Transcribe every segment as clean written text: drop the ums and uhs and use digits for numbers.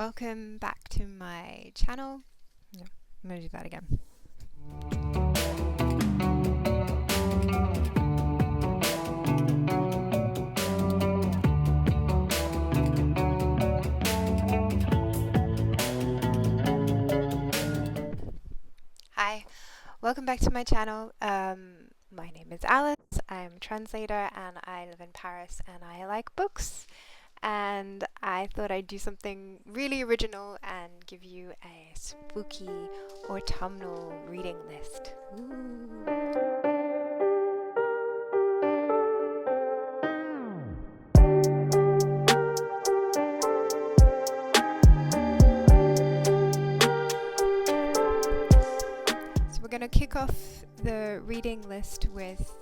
Welcome back to my channel. No, I'm going to do that again. Hi, welcome back to my channel. My name is Alice. I'm a translator and I live in Paris and I like books. And I thought I'd do something really original and give you a spooky autumnal reading list. Ooh. So we're going to kick off the reading list with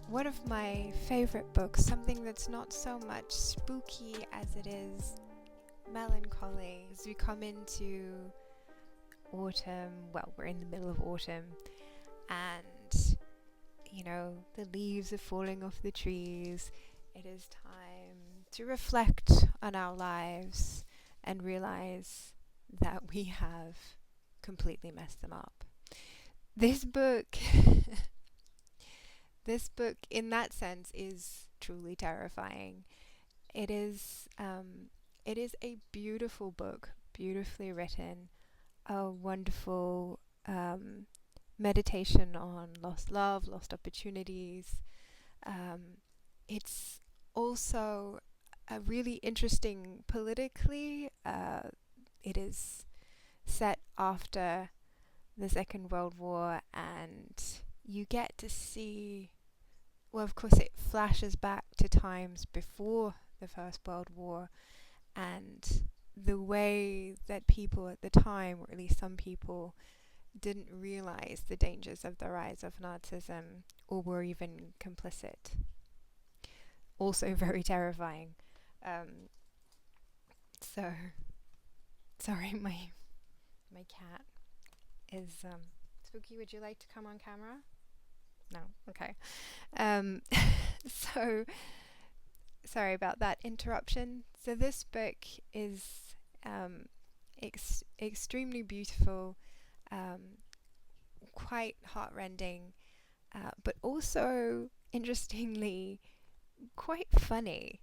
one of my favorite books, something that's not so much spooky as it is melancholy. As we come into autumn, well, we're in the middle of autumn, and you know, the leaves are falling off the trees. It is time to reflect on our lives and realize that we have completely messed them up. This book in that sense is truly terrifying. It is a beautiful book, beautifully written, a wonderful meditation on lost love, lost opportunities. It's also really interesting politically. It is set after the Second World War, and you get to see, well, of course it flashes back to times before the First World War, and the way that people at the time, or at least some people, didn't realize the dangers of the rise of Nazism or were even complicit. Also very terrifying. So, sorry, my cat is spooky. Would you like to come on camera? No? Okay. So, sorry about that interruption. So this book is extremely beautiful, quite heartrending, but also, interestingly, quite funny.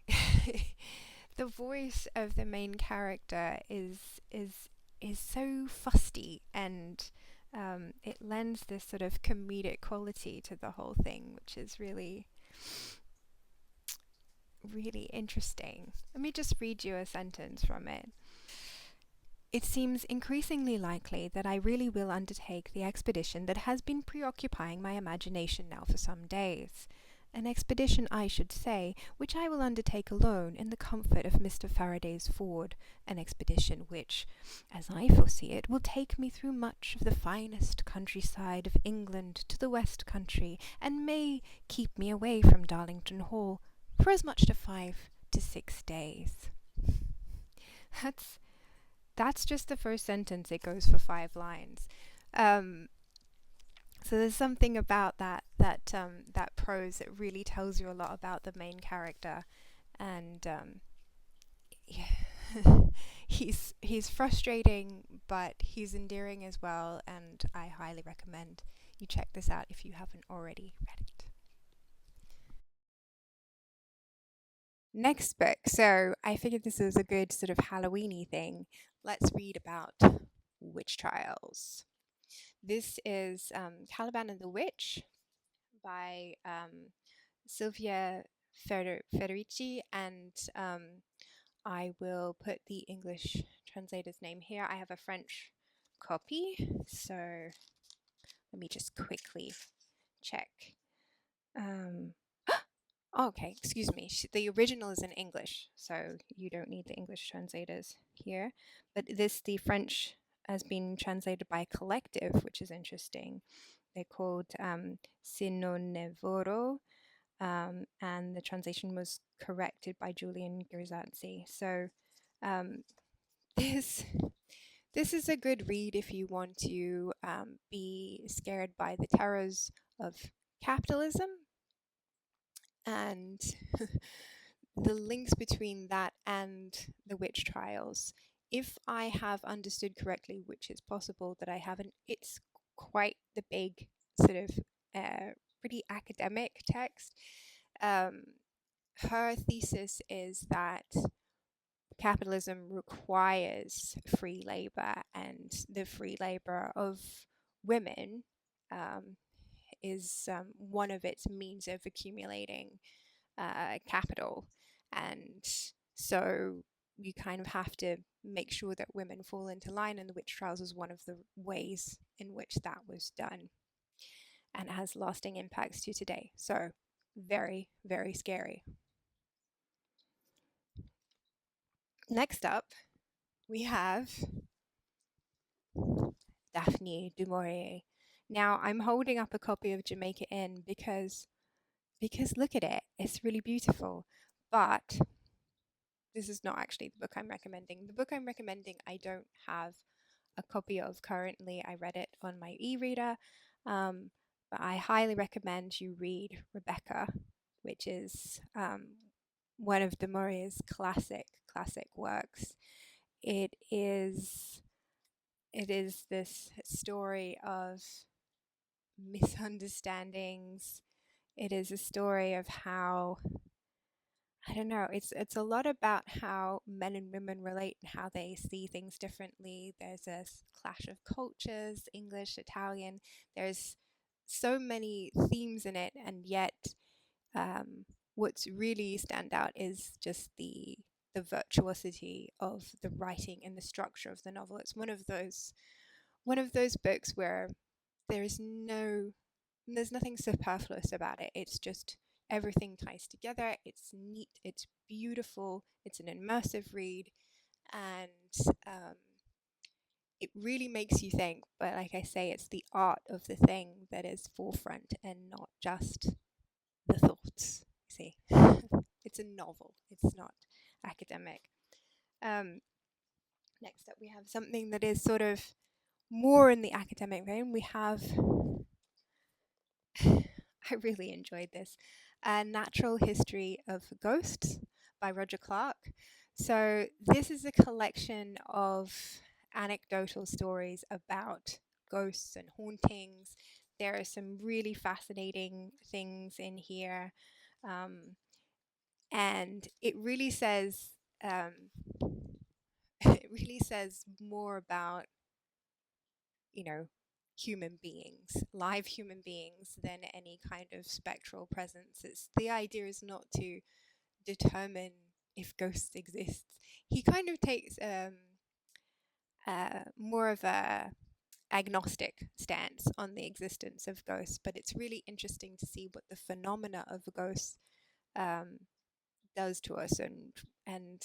The voice of the main character is so fusty, and it lends this sort of comedic quality to the whole thing, which is really interesting. Let me just read you a sentence from it. It seems increasingly likely that I really will undertake the expedition that has been preoccupying my imagination now for some days. An expedition, I should say, which I will undertake alone in the comfort of Mr. Faraday's Ford, an expedition which, as I foresee it, will take me through much of the finest countryside of England to the West Country, and may keep me away from Darlington Hall for as much as 5 to 6 days. That's just the first sentence. It goes for 5 lines. So there's something about that prose that really tells you a lot about the main character, and yeah. he's frustrating, but he's endearing as well, and I highly recommend you check this out if you haven't already read it. Next book. So I figured this was a good sort of Halloween-y thing. Let's read about witch trials. This is Caliban and the Witch by Silvia Federici, and I will put the English translator's name here. I have a French copy, so let me just quickly check. Okay, excuse me. The original is in English, so you don't need the English translators here. But the French has been translated by a collective, which is interesting. They're called Sinonevoro, and the translation was corrected by Julian Gerzanzi. So this is a good read if you want to be scared by the terrors of capitalism and the links between that and the witch trials, if I have understood correctly, which is possible that I haven't, it's quite the big sort of pretty academic text. Her thesis is that capitalism requires free labor, and the free labor of women is one of its means of accumulating capital. And so you kind of have to make sure that women fall into line, and the witch trials is one of the ways in which that was done, and has lasting impacts to today. So very, very scary. Next up, we have Daphne du Maurier. Now, I'm holding up a copy of Jamaica Inn because look at it, it's really beautiful. But this is not actually the book I'm recommending. The book I'm recommending, I don't have a copy of currently. I read it on my e-reader, but I highly recommend you read Rebecca, which is one of du Maurier's classic works. It is this story of misunderstandings. It is a story of how, I don't know, it's a lot about how men and women relate and how they see things differently. There's a clash of cultures, English, Italian. There's so many themes in it, and yet what's really stand out is just the virtuosity of the writing and the structure of the novel. It's one of those books where there's nothing superfluous about it. It's just everything ties together. It's neat. It's beautiful. It's an immersive read, and it really makes you think. But like I say, it's the art of the thing that is forefront, and not just the thoughts. See, it's a novel. It's not academic. Next up, we have something that is sort of more in the academic vein. We have I really enjoyed this. A Natural History of Ghosts by Roger Clark. So, this is a collection of anecdotal stories about ghosts and hauntings. There are some really fascinating things in here. And it really says, it really says more about, you know, human beings, live human beings, than any kind of spectral presence. It's the idea is not to determine if ghosts exist. He kind of takes more of a agnostic stance on the existence of ghosts, but it's really interesting to see what the phenomena of a ghost does to us, and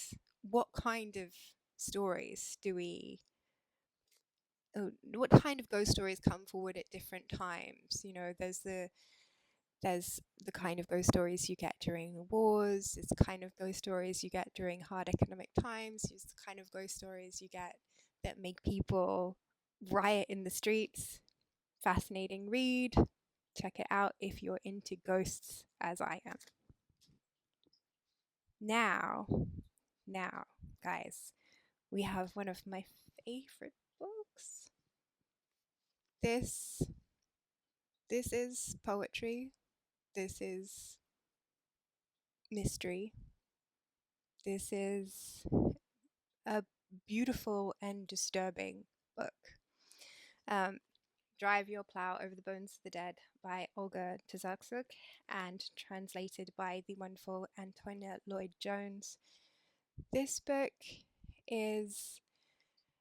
what kind of stories do we what kind of ghost stories come forward at different times. You know, there's the kind of ghost stories you get during the wars. It's the kind of ghost stories you get during hard economic times. It's the kind of ghost stories you get that make people riot in the streets. Fascinating read. Check it out if you're into ghosts as I am. Now, guys, we have one of my favorite books. This is poetry. This is mystery. This is a beautiful and disturbing book. Drive Your Plow Over the Bones of the Dead by Olga Tazarczuk, and translated by the wonderful Antonia Lloyd-Jones. This book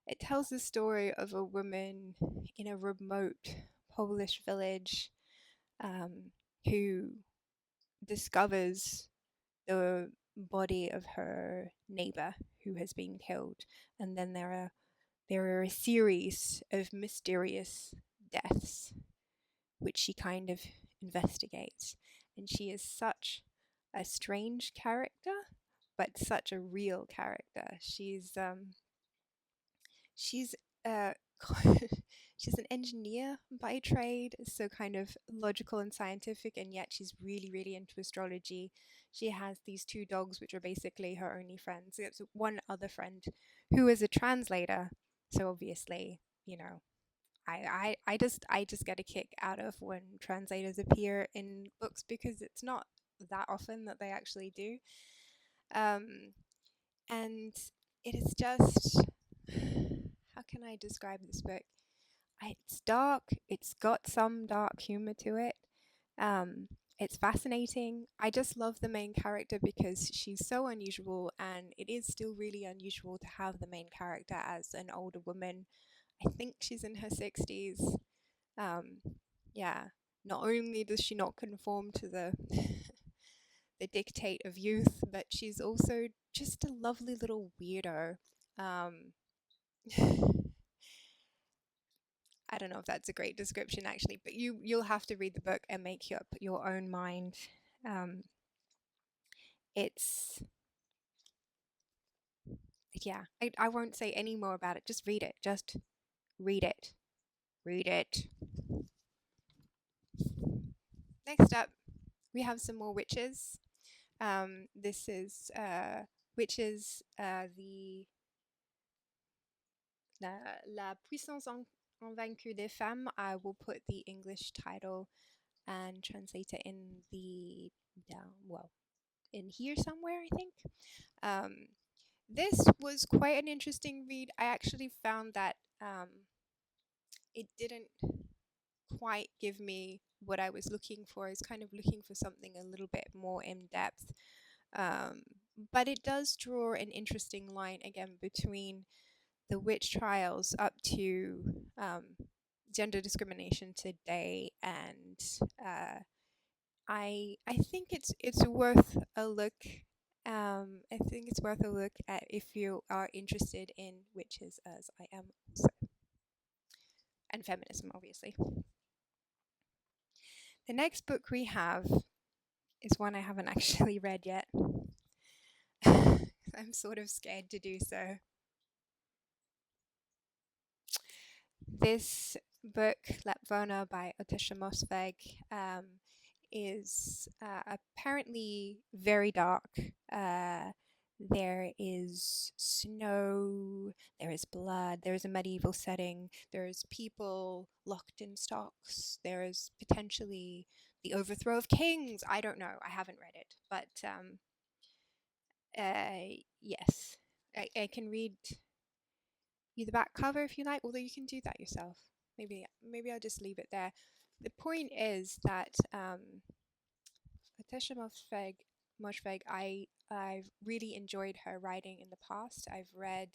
it tells the story of a woman in a remote Polish village who discovers the body of her neighbor who has been killed, and then there are a series of mysterious deaths which she kind of investigates, and she is such a strange character, but such a real character. She's she's an engineer by trade, so kind of logical and scientific, and yet she's really, really into astrology. she has these two dogs, which are basically her only friends. It's one other friend who is a translator. So obviously, you know, I just get a kick out of when translators appear in books because it's not that often that they actually do. Um, and it is just, how can I describe this book? It's dark. It's got some dark humor to it. Um, it's fascinating. I just love the main character because she's so unusual, and it is still really unusual to have the main character as an older woman. I think she's in her 60s. Um, yeah. Not only does she not conform to the the dictate of youth, but she's also just a lovely little weirdo. Um, I don't know if that's a great description actually, but you'll have to read the book and make up your own mind. Um, it's yeah, I won't say any more about it. Just read it. Just read it. Read it. Next up, we have some more witches. This is witches. La puissance invaincue des femmes. I will put the English title and translate it in the down. Well, in here somewhere, I think. Um, this was quite an interesting read. I actually found that it didn't quite give me what I was looking for. I was kind of looking for something a little bit more in depth. Um, but it does draw an interesting line again between the witch trials up to gender discrimination today, and I think it's worth a look. I think it's worth a look at if you are interested in witches, as I am also, and feminism, obviously. The next book we have is one I haven't actually read yet. I'm sort of scared to do so. This book, Lapvona by Otisha Mosveg, is apparently very dark. There is snow, there is blood, there is a medieval setting, there is people locked in stocks, there is potentially the overthrow of kings. I don't know, I haven't read it, but yes, I can read you the back cover if you like, although you can do that yourself. Maybe I'll just leave it there. The point is that Patricia Moshfegh, I've really enjoyed her writing in the past. I've read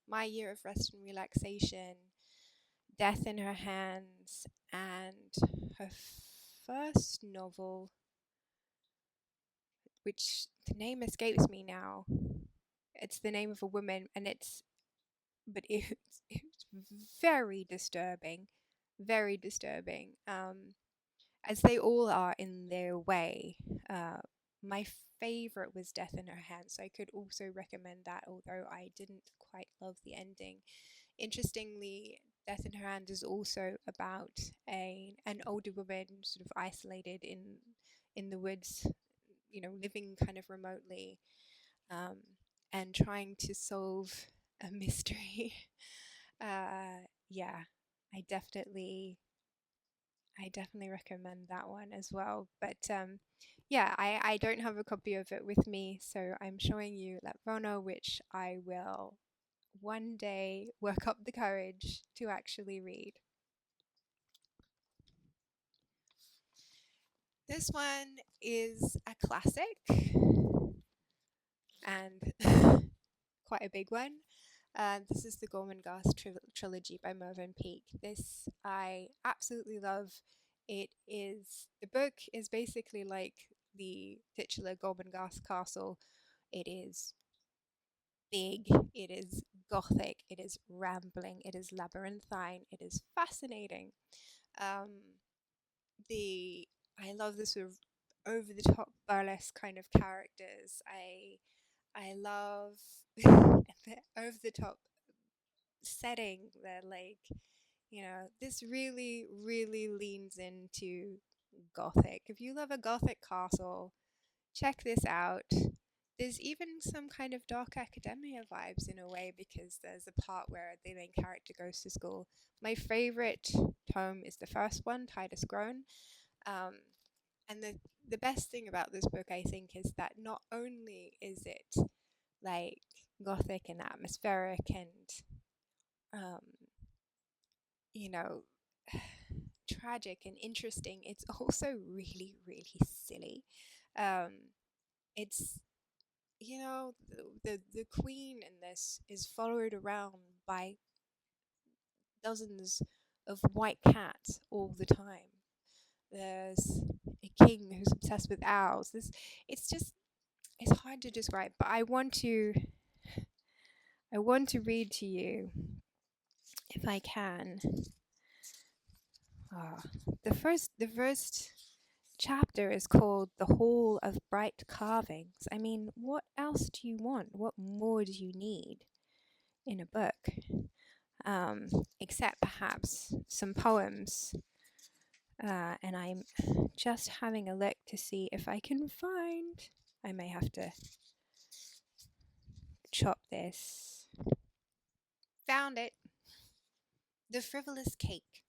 My Year of Rest and Relaxation, Death in Her Hands, and her first novel, which the name escapes me now. It's the name of a woman, and it's very disturbing, very disturbing. As they all are in their way. My favorite was Death in Her Hands, so I could also recommend that, although I didn't quite love the ending. Interestingly, Death in Her Hands is also about an older woman sort of isolated in the woods, you know, living kind of remotely, um, and trying to solve a mystery. Yeah, I definitely recommend that one as well. But yeah, I don't have a copy of it with me, so I'm showing you Lapvona, which I will one day work up the courage to actually read. This one is a classic and quite a big one. This is the Gormenghast Trilogy by Mervyn Peake. This I absolutely love. The book is basically like the titular Gormenghast castle. It is big, it is gothic, it is rambling, it is labyrinthine, it is fascinating. Um, I love the sort of over the top burlesque kind of characters. I love the over the top setting. That, like, you know, this really really leans into gothic. If you love a gothic castle, check this out. There's even some kind of dark academia vibes in a way, because there's a part where the main character goes to school. My favorite tome is the first one, Titus Grown. And the best thing about this book, I think, is that not only is it like gothic and atmospheric and um, you know, tragic and interesting, it's also really, really silly. It's the queen in this is followed around by dozens of white cats all the time. There's a king who's obsessed with owls. It's hard to describe, but I want to read to you, if I can. Ah, the first chapter is called "The Hall of Bright Carvings." I mean, what else do you want? What more do you need in a book? Except perhaps some poems. And I'm just having a look to see if I can find. I may have to chop this. Found it. The Frivolous Cake.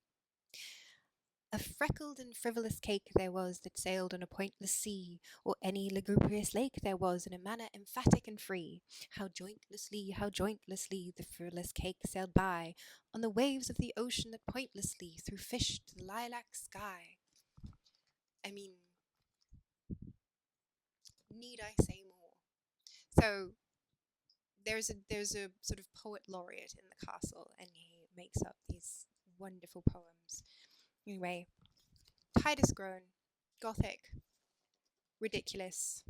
A freckled and frivolous cake there was that sailed on a pointless sea, or any lugubrious lake there was in a manner emphatic and free. How jointlessly the frivolous cake sailed by, on the waves of the ocean that pointlessly threw fish to the lilac sky. I mean, need I say more? So there's a sort of poet laureate in the castle, and he makes up these wonderful poems. Anyway, Titus Grown, Gothic, ridiculous.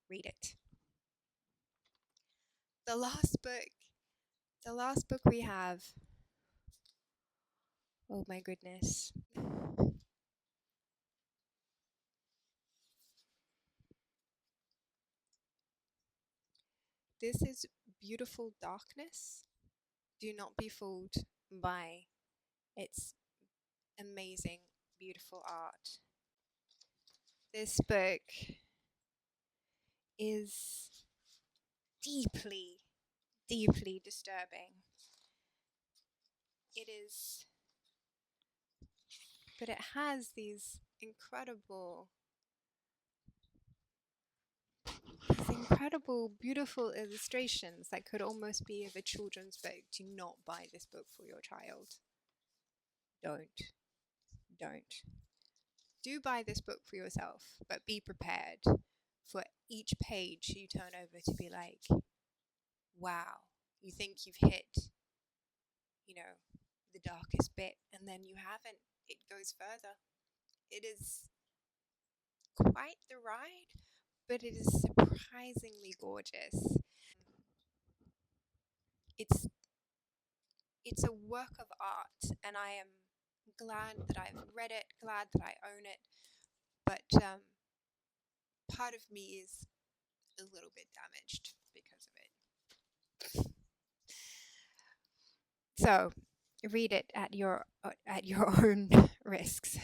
Read it. The last book, the last book we have. Oh my goodness. This is Beautiful Darkness. Do not be fooled by its amazing, beautiful art. This book is deeply, deeply disturbing. It is, but it has these incredible, beautiful illustrations that could almost be of a children's book. Do not buy this book for your child. Don't. Don't. Do buy this book for yourself, but be prepared for each page you turn over to be like, wow, you think you've hit, you know, the darkest bit, and then you haven't. It goes further. It is quite the ride, but it is surprisingly gorgeous. It's it's a work of art, and I am glad that I've read it, glad that I own it, but part of me is a little bit damaged because of it. So read it at your own risks.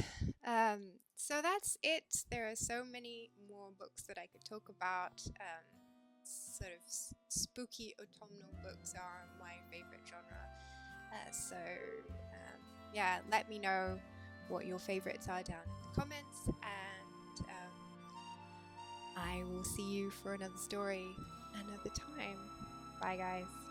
So that's it. There are so many more books that I could talk about. Sort of spooky autumnal books are my favorite genre. Yeah, let me know what your favorites are down in the comments, and I will see you for another story another time. Bye, guys.